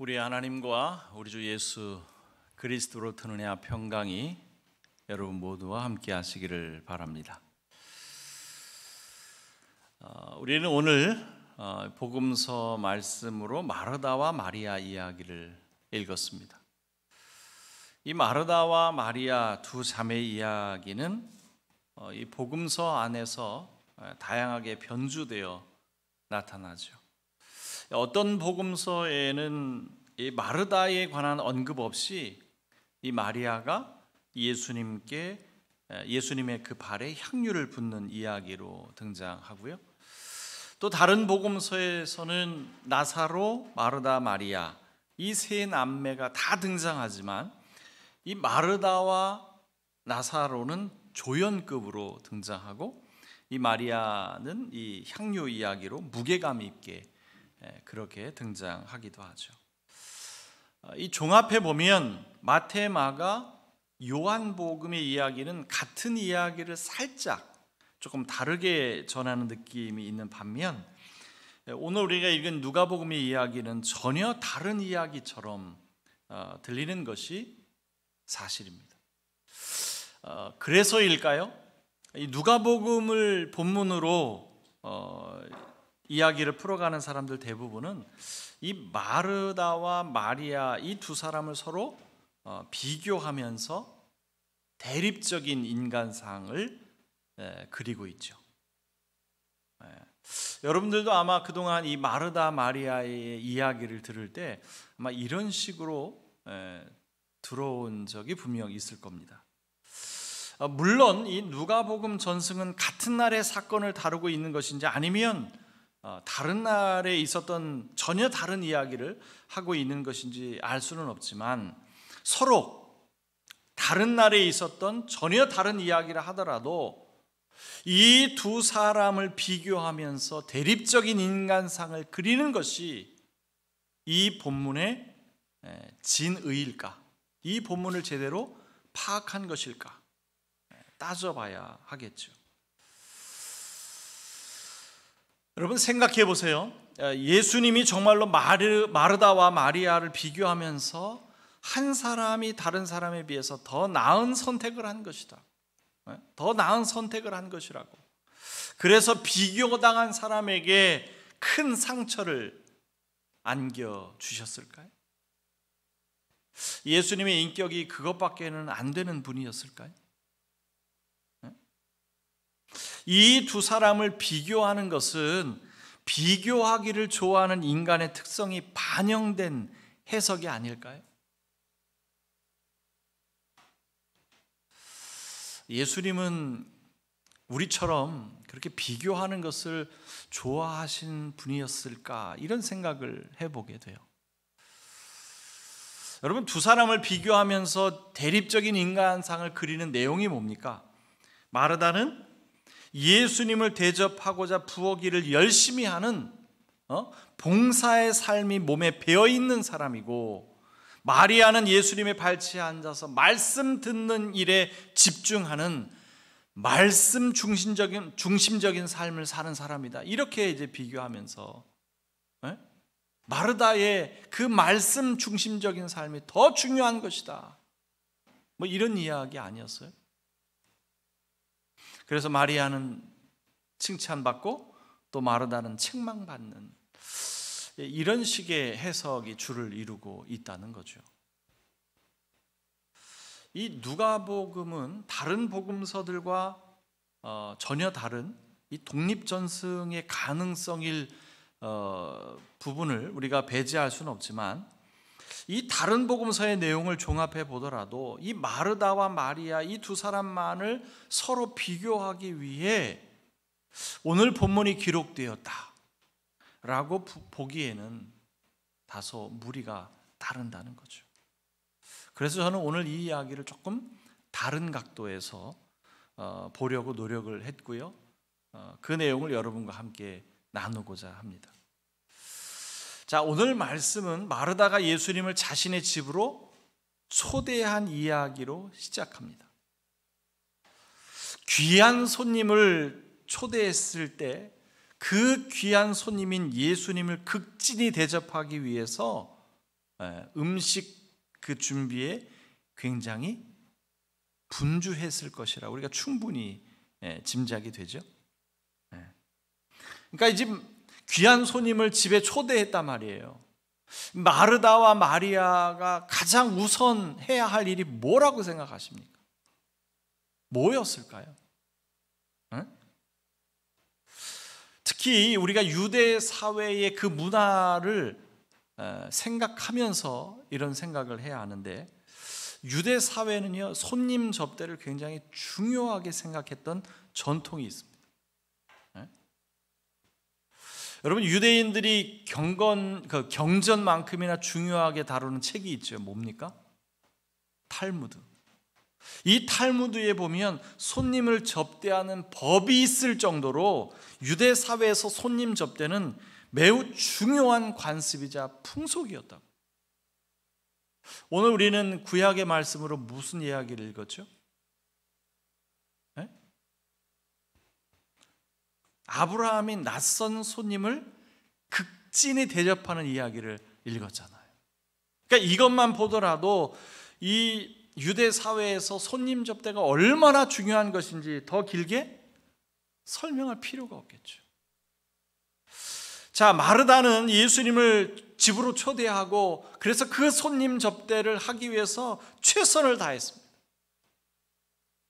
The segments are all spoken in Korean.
우리 하나님과 우리 주 예수 그리스도로 트는 은혜와 평강이 여러분 모두와 함께 하시기를 바랍니다. 우리는 오늘 복음서 말씀으로 마르다와 마리아 이야기를 읽었습니다. 이 마르다와 마리아 두 자매 이야기는 이 복음서 안에서 다양하게 변주되어 나타나죠. 어떤 복음서에는 이 마르다에 관한 언급 없이 이 마리아가 예수님의 그 발에 향유를 붓는 이야기로 등장하고요. 또 다른 복음서에서는 나사로, 마르다, 마리아 이 세 남매가 다 등장하지만 이 마르다와 나사로는 조연급으로 등장하고 이 마리아는 이 향유 이야기로 무게감 있게 그렇게 등장하기도 하죠. 이 종합해 보면 마태, 마가, 요한복음의 이야기는 같은 이야기를 살짝 조금 다르게 전하는 느낌이 있는 반면 오늘 우리가 읽은 누가복음의 이야기는 전혀 다른 이야기처럼 들리는 것이 사실입니다. 그래서일까요? 이 누가복음을 본문으로 이야기를 풀어가는 사람들 대부분은 이 마르다와 마리아 이 두 사람을 서로 비교하면서 대립적인 인간상을 그리고 있죠. 여러분들도 아마 그동안 이 마르다 마리아의 이야기를 들을 때 아마 이런 식으로 들어온 적이 분명 있을 겁니다. 물론 이 누가복음 전승은 같은 날의 사건을 다루고 있는 것인지 아니면 다른 날에 있었던 전혀 다른 이야기를 하고 있는 것인지 알 수는 없지만 서로 다른 날에 있었던 전혀 다른 이야기를 하더라도 이 두 사람을 비교하면서 대립적인 인간상을 그리는 것이 이 본문의 진의일까? 이 본문을 제대로 파악한 것일까? 따져봐야 하겠죠. 여러분 생각해 보세요. 예수님이 정말로 마르다와 마리아를 비교하면서 한 사람이 다른 사람에 비해서 더 나은 선택을 한 것이다. 더 나은 선택을 한 것이라고. 그래서 비교당한 사람에게 큰 상처를 안겨주셨을까요? 예수님의 인격이 그것밖에는 안 되는 분이었을까요? 이 두 사람을 비교하는 것은 비교하기를 좋아하는 인간의 특성이 반영된 해석이 아닐까요? 예수님은 우리처럼 그렇게 비교하는 것을 좋아하신 분이었을까? 이런 생각을 해보게 돼요. 여러분 두 사람을 비교하면서 대립적인 인간상을 그리는 내용이 뭡니까? 마르다는 예수님을 대접하고자 부엌일을 열심히 하는 봉사의 삶이 몸에 배어있는 사람이고 마리아는 예수님의 발치에 앉아서 말씀 듣는 일에 집중하는 말씀 중심적인 삶을 사는 사람이다. 이렇게 이제 비교하면서 마르다의 그 말씀 중심적인 삶이 더 중요한 것이다. 뭐 이런 이야기 아니었어요? 그래서 마리아는 칭찬받고 또 마르다는 책망받는 이런 식의 해석이 주를 이루고 있다는 거죠. 이 누가복음은 다른 복음서들과 전혀 다른 이 독립전승의 가능성일 부분을 우리가 배제할 수는 없지만 이 다른 복음서의 내용을 종합해 보더라도 이 마르다와 마리아 이 두 사람만을 서로 비교하기 위해 오늘 본문이 기록되었다라고 보기에는 다소 무리가 따른다는 거죠. 그래서 저는 오늘 이 이야기를 조금 다른 각도에서 보려고 노력을 했고요. 그 내용을 여러분과 함께 나누고자 합니다. 자, 오늘 말씀은 마르다가 예수님을 자신의 집으로 초대한 이야기로 시작합니다. 귀한 손님을 초대했을 때 그 귀한 손님인 예수님을 극진히 대접하기 위해서 음식 그 준비에 굉장히 분주했을 것이라고 우리가 충분히 짐작이 되죠. 그러니까 이제 귀한 손님을 집에 초대했단 말이에요. 마르다와 마리아가 가장 우선 해야 할 일이 뭐라고 생각하십니까? 뭐였을까요? 특히 우리가 유대 사회의 그 문화를 생각하면서 이런 생각을 해야 하는데, 유대 사회는요, 손님 접대를 굉장히 중요하게 생각했던 전통이 있습니다. 여러분, 유대인들이 경전만큼이나 중요하게 다루는 책이 있죠. 뭡니까? 탈무드. 이 탈무드에 보면 손님을 접대하는 법이 있을 정도로 유대 사회에서 손님 접대는 매우 중요한 관습이자 풍속이었다고. 오늘 우리는 구약의 말씀으로 무슨 이야기를 읽었죠? 아브라함이 낯선 손님을 극진히 대접하는 이야기를 읽었잖아요. 그러니까 이것만 보더라도 이 유대 사회에서 손님 접대가 얼마나 중요한 것인지 더 길게 설명할 필요가 없겠죠. 자, 마르다는 예수님을 집으로 초대하고 그래서 그 손님 접대를 하기 위해서 최선을 다했습니다.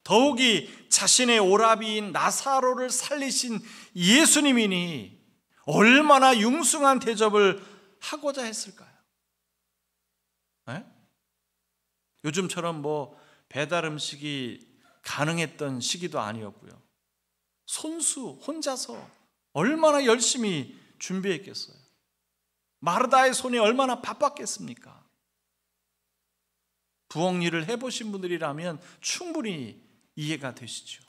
더욱이 자신의 오라비인 나사로를 살리신 예수님이니 얼마나 융숭한 대접을 하고자 했을까요? 요즘처럼 배달 음식이 가능했던 시기도 아니었고요. 손수 혼자서 얼마나 열심히 준비했겠어요. 마르다의 손이 얼마나 바빴겠습니까? 부엌 일을 해보신 분들이라면 충분히 이해가 되시죠.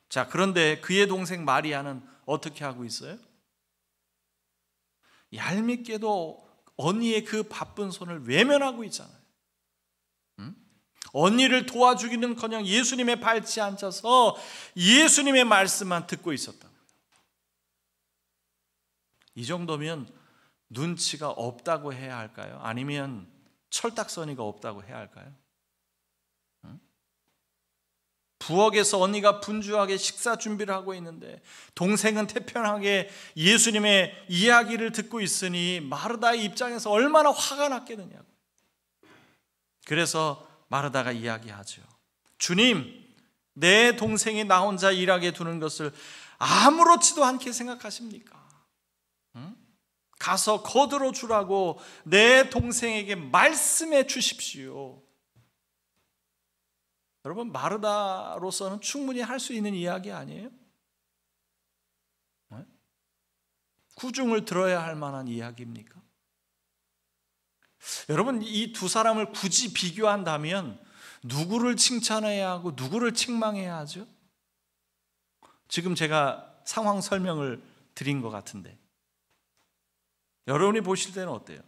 자, 그런데 그의 동생 마리아는 어떻게 하고 있어요? 얄밉게도 언니의 그 바쁜 손을 외면하고 있잖아요. 언니를 도와주기는커녕 예수님의 발치에 앉아서 예수님의 말씀만 듣고 있었다. 이 정도면 눈치가 없다고 해야 할까요? 아니면 철딱서니가 없다고 해야 할까요? 부엌에서 언니가 분주하게 식사 준비를 하고 있는데 동생은 태평하게 예수님의 이야기를 듣고 있으니 마르다의 입장에서 얼마나 화가 났겠느냐고. 그래서 마르다가 이야기하죠. 주님, 내 동생이 나 혼자 일하게 두는 것을 아무렇지도 않게 생각하십니까? 가서 거들어 주라고 내 동생에게 말씀해 주십시오. 여러분, 마르다로서는 충분히 할 수 있는 이야기 아니에요? 구중을 들어야 할 만한 이야기입니까? 여러분, 이 두 사람을 굳이 비교한다면 누구를 칭찬해야 하고 누구를 책망해야 하죠? 지금 제가 상황 설명을 드린 것 같은데 여러분이 보실 때는 어때요?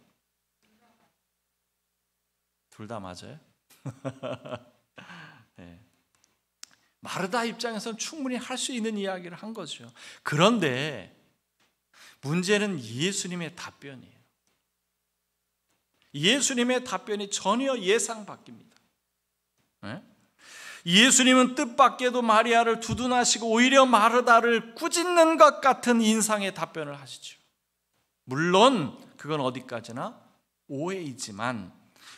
둘 다 맞아요? 네. 마르다 입장에서는 충분히 할 수 있는 이야기를 한 거죠. 그런데 문제는 예수님의 답변이에요. 예수님의 답변이 전혀 예상 밖입니다. 네? 예수님은 뜻밖에도 마리아를 두둔하시고 오히려 마르다를 꾸짖는 것 같은 인상의 답변을 하시죠. 물론 그건 어디까지나 오해이지만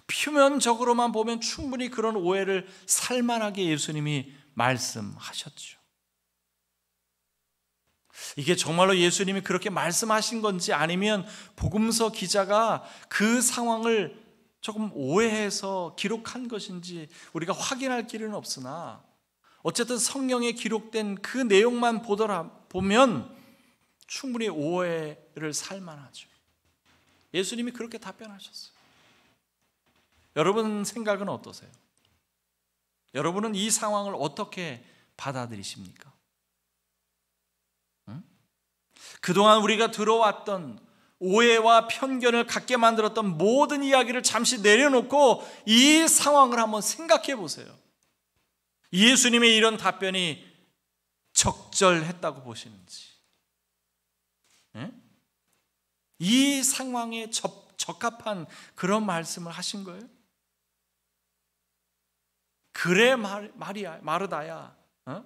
표면적으로만 보면 충분히 그런 오해를 살만하게 예수님이 말씀하셨죠. 이게 정말로 예수님이 그렇게 말씀하신 건지 아니면 복음서 기자가 그 상황을 조금 오해해서 기록한 것인지 우리가 확인할 길은 없으나 어쨌든 성경에 기록된 그 내용만 보면 충분히 오해를 살만하죠. 예수님이 그렇게 답변하셨어요. 여러분 생각은 어떠세요? 여러분은 이 상황을 어떻게 받아들이십니까? 그동안 우리가 들어왔던 오해와 편견을 갖게 만들었던 모든 이야기를 잠시 내려놓고 이 상황을 한번 생각해 보세요. 예수님의 이런 답변이 적절했다고 보시는지, 이 상황에 적합한 그런 말씀을 하신 거예요? 그래 마리아, 마르다야.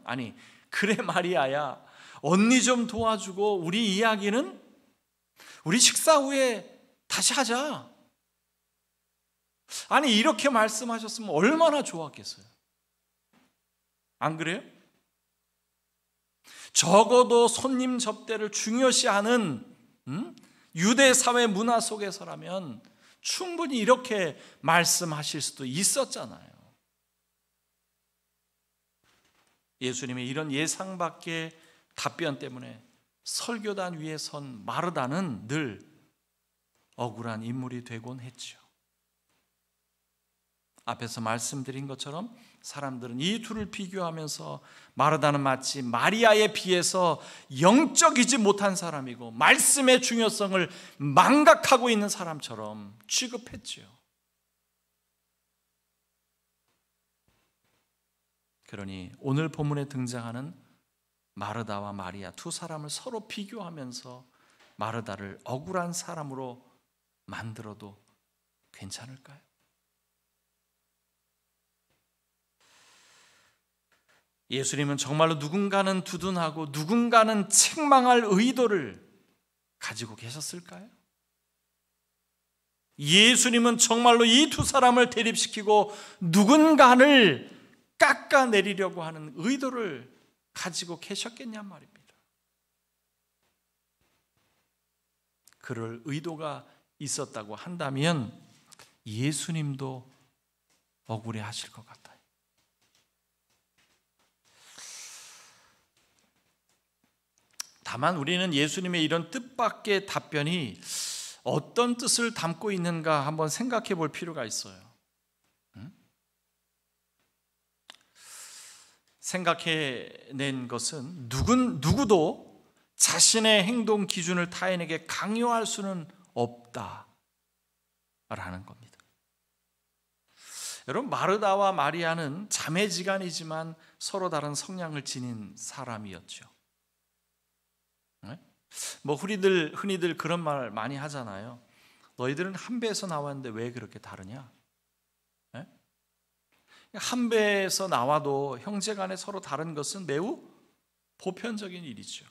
아니, 그래 마리아야. 언니 좀 도와주고 우리 이야기는 우리 식사 후에 다시 하자. 아니, 이렇게 말씀하셨으면 얼마나 좋았겠어요. 안 그래요? 적어도 손님 접대를 중요시하는 유대 사회 문화 속에서라면 충분히 이렇게 말씀하실 수도 있었잖아요. 예수님의 이런 예상 밖의 답변 때문에 설교단 위에 선 마르다는 늘 억울한 인물이 되곤 했죠. 앞에서 말씀드린 것처럼 사람들은 이 둘을 비교하면서 마르다는 마치 마리아에 비해서 영적이지 못한 사람이고 말씀의 중요성을 망각하고 있는 사람처럼 취급했지요. 그러니 오늘 본문에 등장하는 마르다와 마리아 두 사람을 서로 비교하면서 마르다를 억울한 사람으로 만들어도 괜찮을까요? 예수님은 정말로 누군가는 두둔하고 누군가는 책망할 의도를 가지고 계셨을까요? 예수님은 정말로 이 두 사람을 대립시키고 누군가를 깎아내리려고 하는 의도를 가지고 계셨겠냔 말입니다. 그럴 의도가 있었다고 한다면 예수님도 억울해 하실 것 같아요. 다만 우리는 예수님의 이런 뜻밖의 답변이 어떤 뜻을 담고 있는가 한번 생각해 볼 필요가 있어요. 생각해낸 것은 누구도 자신의 행동 기준을 타인에게 강요할 수는 없다라는 겁니다. 여러분, 마르다와 마리아는 자매지간이지만 서로 다른 성향을 지닌 사람이었죠. 뭐 흔히들 그런 말 많이 하잖아요. 너희들은 한 배에서 나왔는데 왜 그렇게 다르냐? 한 배에서 나와도 형제간에 서로 다른 것은 매우 보편적인 일이죠.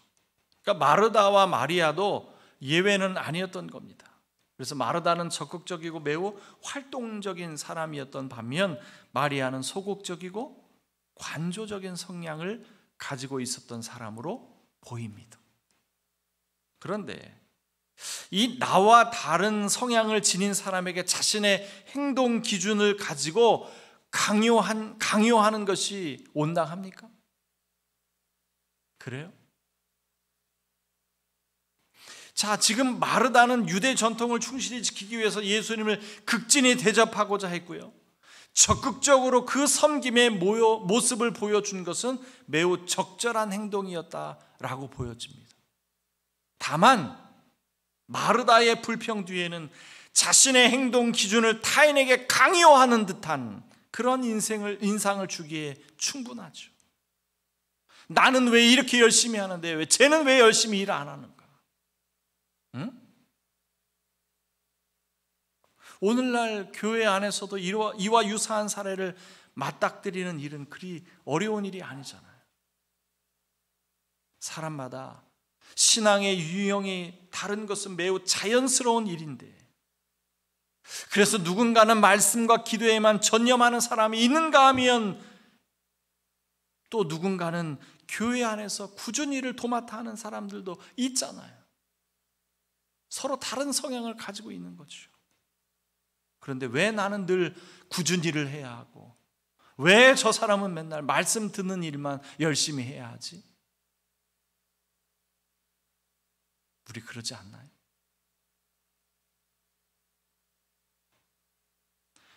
그러니까 마르다와 마리아도 예외는 아니었던 겁니다. 그래서 마르다는 적극적이고 매우 활동적인 사람이었던 반면 마리아는 소극적이고 관조적인 성향을 가지고 있었던 사람으로 보입니다. 그런데 이 나와 다른 성향을 지닌 사람에게 자신의 행동 기준을 가지고 강요하는 것이 온당합니까? 그래요? 자, 지금 마르다는 유대 전통을 충실히 지키기 위해서 예수님을 극진히 대접하고자 했고요. 적극적으로 그 섬김의 모습을 보여준 것은 매우 적절한 행동이었다라고 보여집니다. 다만 마르다의 불평 뒤에는 자신의 행동 기준을 타인에게 강요하는 듯한 그런 인상을 주기에 충분하죠. 나는 왜 이렇게 열심히 하는데 왜 쟤는 왜 열심히 일 안 하는가? 응? 오늘날 교회 안에서도 이와 유사한 사례를 맞닥뜨리는 일은 그리 어려운 일이 아니잖아요. 사람마다 신앙의 유형이 다른 것은 매우 자연스러운 일인데, 그래서 누군가는 말씀과 기도에만 전념하는 사람이 있는가 하면 또 누군가는 교회 안에서 꾸준히 일을 도맡아 하는 사람들도 있잖아요. 서로 다른 성향을 가지고 있는 거죠. 그런데 왜 나는 늘 꾸준히 일을 해야 하고 왜 저 사람은 맨날 말씀 듣는 일만 열심히 해야 하지? 우리 그러지 않나요?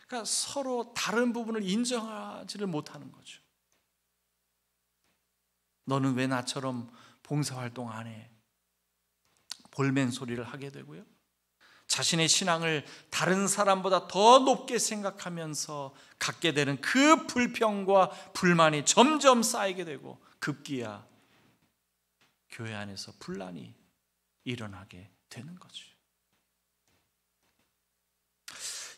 그러니까 서로 다른 부분을 인정하지를 못하는 거죠. 너는 왜 나처럼 봉사활동 안 해? 볼멘 소리를 하게 되고요. 자신의 신앙을 다른 사람보다 더 높게 생각하면서 갖게 되는 그 불평과 불만이 점점 쌓이게 되고 급기야 교회 안에서 분란이 일어나게 되는 거죠.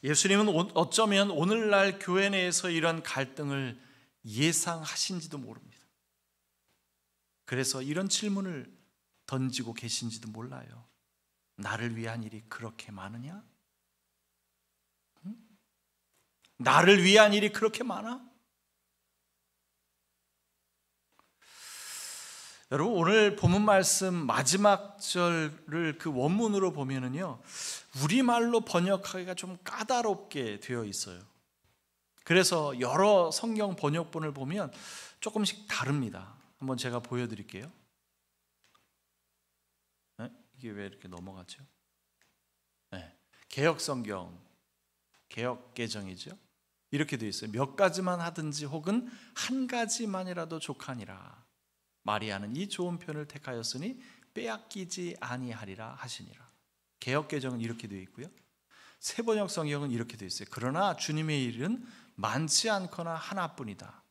예수님은 어쩌면 오늘날 교회 내에서 이런 갈등을 예상하신지도 모릅니다. 그래서 이런 질문을 던지고 계신지도 몰라요. 나를 위한 일이 그렇게 많으냐? 응? 나를 위한 일이 그렇게 많아? 여러분, 오늘 본문 말씀 마지막 절을 그 원문으로 보면은요, 우리말로 번역하기가 좀 까다롭게 되어 있어요. 그래서 여러 성경 번역본을 보면 조금씩 다릅니다. 한번 제가 보여드릴게요. 네? 이게 왜 이렇게 넘어가죠? 네. 개역성경, 개역개정이죠. 이렇게 되어 있어요. 몇 가지만 하든지 혹은 한 가지만이라도 족하니라. 마리아는 이 좋은 편을 택하였으니 빼앗기지 아니하리라 하시니라. 개역개정은 이렇게 되어 있고요. 새번역 성경은 이렇게 되어 있어요. 그러나 주님의 일은 많지 않거나 하나뿐이다.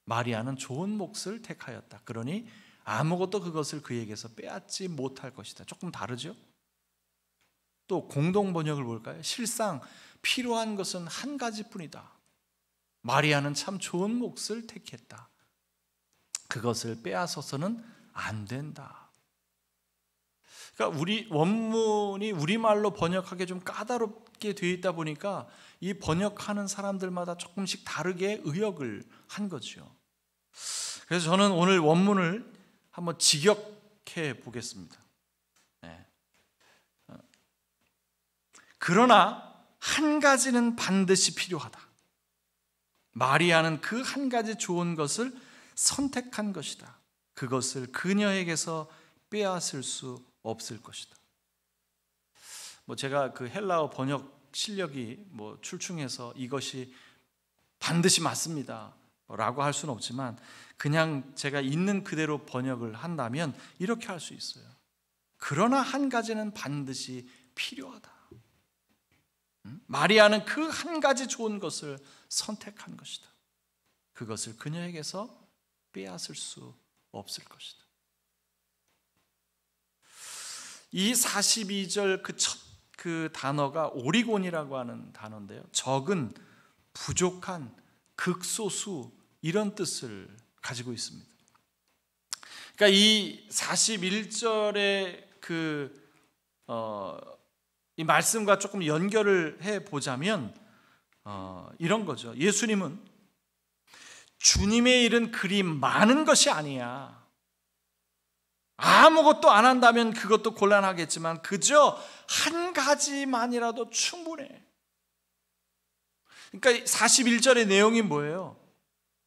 마리아는 좋은 몫을 택하였다. 그러니 아무것도 그것을 그에게서 빼앗지 못할 것이다. 조금 다르죠? 또 공동번역을 볼까요? 실상 필요한 것은 한 가지뿐이다. 마리아는 참 좋은 몫을 택했다. 그것을 빼앗아서는 안 된다. 그러니까 우리 원문이 우리말로 번역하기 좀 까다롭게 되어 있다 보니까 이 번역하는 사람들마다 조금씩 다르게 의역을 한 거죠. 그래서 저는 오늘 원문을 한번 직역해 보겠습니다. 네. 그러나 한 가지는 반드시 필요하다. 마리아는 그 한 가지 좋은 것을 선택한 것이다. 그것을 그녀에게서 빼앗을 수 없을 것이다. 제가 그 헬라어 번역 실력이 출중해서 이것이 반드시 맞습니다 라고 할 수는 없지만, 그냥 제가 있는 그대로 번역을 한다면 이렇게 할 수 있어요. 그러나 한 가지는 반드시 필요하다. 마리아는 그 한 가지 좋은 것을 선택한 것이다. 그것을 그녀에게서 빼앗을 수 없을 것이다. 이 42절 그 단어가 오리곤이라고 하는 단어인데요. 적은, 부족한, 극소수 이런 뜻을 가지고 있습니다. 그러니까 이 41절의 이 말씀과 조금 연결을 해 보자면 이런 거죠. 예수님은 주님의 일은 그리 많은 것이 아니야. 아무것도 안 한다면 그것도 곤란하겠지만 그저 한 가지만이라도 충분해. 그러니까 41절의 내용이 뭐예요?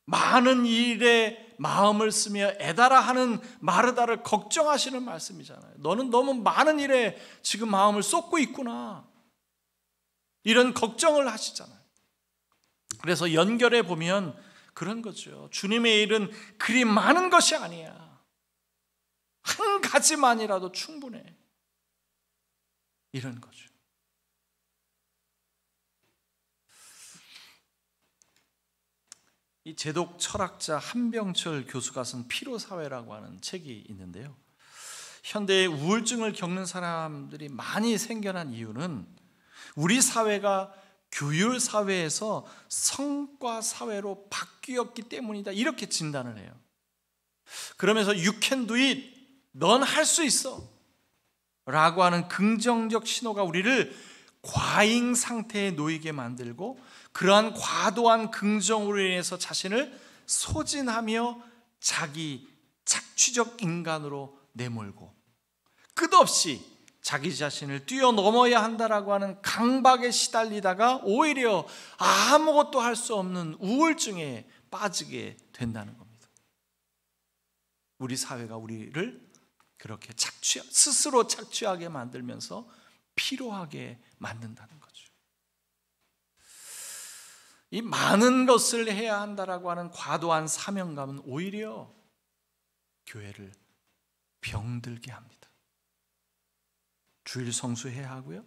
많은 일에 마음을 쓰며 애달아 하는 마르다를 걱정하시는 말씀이잖아요. 너는 너무 많은 일에 지금 마음을 쏟고 있구나. 이런 걱정을 하시잖아요. 그래서 연결해 보면 그런 거죠. 주님의 일은 그리 많은 것이 아니야. 한 가지만이라도 충분해. 이런 거죠. 이 제독 철학자 한병철 교수가 쓴 피로사회라고 하는 책이 있는데요. 현대의 우울증을 겪는 사람들이 많이 생겨난 이유는 우리 사회가 규율 사회에서 성과 사회로 바뀌었기 때문이다. 이렇게 진단을 해요. 그러면서 You can do it. 넌 할 수 있어. 라고 하는 긍정적 신호가 우리를 과잉 상태에 놓이게 만들고 그러한 과도한 긍정으로 인해서 자신을 소진하며 자기 착취적 인간으로 내몰고 끝없이 자기 자신을 뛰어넘어야 한다라고 하는 강박에 시달리다가 오히려 아무것도 할 수 없는 우울증에 빠지게 된다는 겁니다. 우리 사회가 우리를 그렇게 스스로 착취하게 만들면서 피로하게 만든다는 거죠. 이 많은 것을 해야 한다라고 하는 과도한 사명감은 오히려 교회를 병들게 합니다. 주일 성수해야 하고요.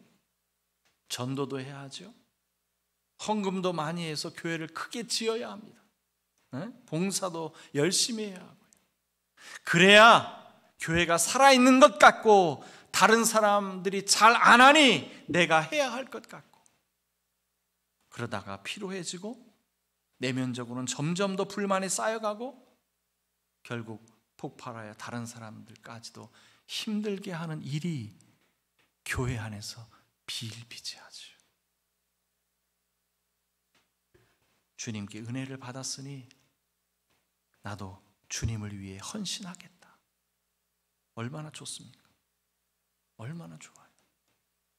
전도도 해야 하죠. 헌금도 많이 해서 교회를 크게 지어야 합니다. 봉사도 열심히 해야 하고요. 그래야 교회가 살아있는 것 같고 다른 사람들이 잘 안 하니 내가 해야 할 것 같고 그러다가 피로해지고 내면적으로는 점점 더 불만이 쌓여가고 결국 폭발하여 다른 사람들까지도 힘들게 하는 일이 교회 안에서 비일비재하죠. 주님께 은혜를 받았으니 나도 주님을 위해 헌신하겠다. 얼마나 좋습니까? 얼마나 좋아요.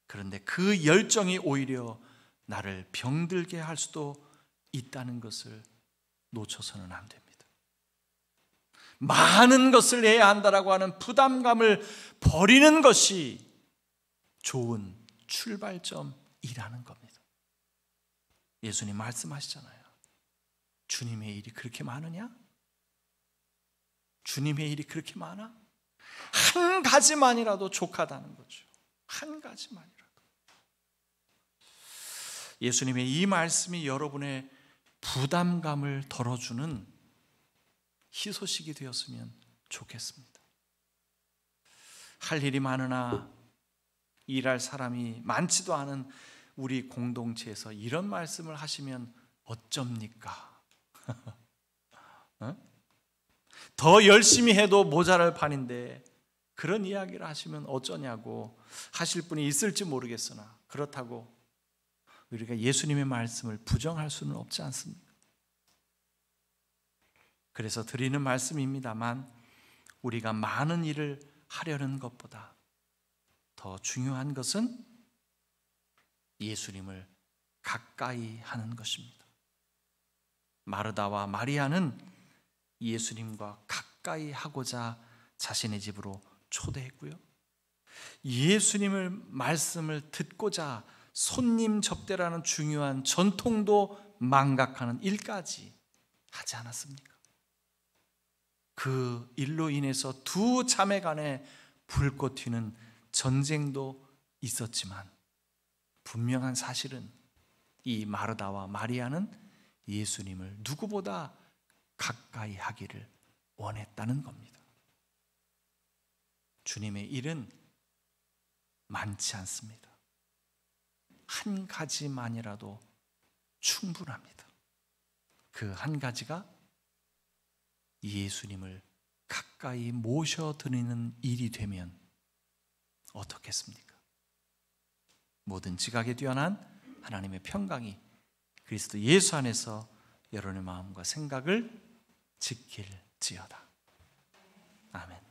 그런데 그 열정이 오히려 나를 병들게 할 수도 있다는 것을 놓쳐서는 안 됩니다. 많은 것을 해야 한다라고 하는 부담감을 버리는 것이 좋은 출발점이라는 겁니다. 예수님 말씀하시잖아요. 주님의 일이 그렇게 많으냐? 주님의 일이 그렇게 많아? 한 가지만이라도 족하다는 거죠. 한 가지만이라도. 예수님의 이 말씀이 여러분의 부담감을 덜어주는 희소식이 되었으면 좋겠습니다. 할 일이 많으나 일할 사람이 많지도 않은 우리 공동체에서 이런 말씀을 하시면 어쩝니까? 더 열심히 해도 모자랄 판인데 그런 이야기를 하시면 어쩌냐고 하실 분이 있을지 모르겠으나 그렇다고 우리가 예수님의 말씀을 부정할 수는 없지 않습니까? 그래서 드리는 말씀입니다만 우리가 많은 일을 하려는 것보다 더 중요한 것은 예수님을 가까이 하는 것입니다. 마르다와 마리아는 예수님과 가까이 하고자 자신의 집으로 초대했고요. 예수님을 말씀을 듣고자 손님 접대라는 중요한 전통도 망각하는 일까지 하지 않았습니까? 그 일로 인해서 두 자매 간에 불꽃 튀는 전쟁도 있었지만 분명한 사실은 이 마르다와 마리아는 예수님을 누구보다 가까이 하기를 원했다는 겁니다. 주님의 일은 많지 않습니다. 한 가지만이라도 충분합니다. 그 한 가지가 예수님을 가까이 모셔드리는 일이 되면 어떻겠습니까? 모든 지각에 뛰어난 하나님의 평강이 그리스도 예수 안에서 여러분의 마음과 생각을 지킬지어다. 아멘.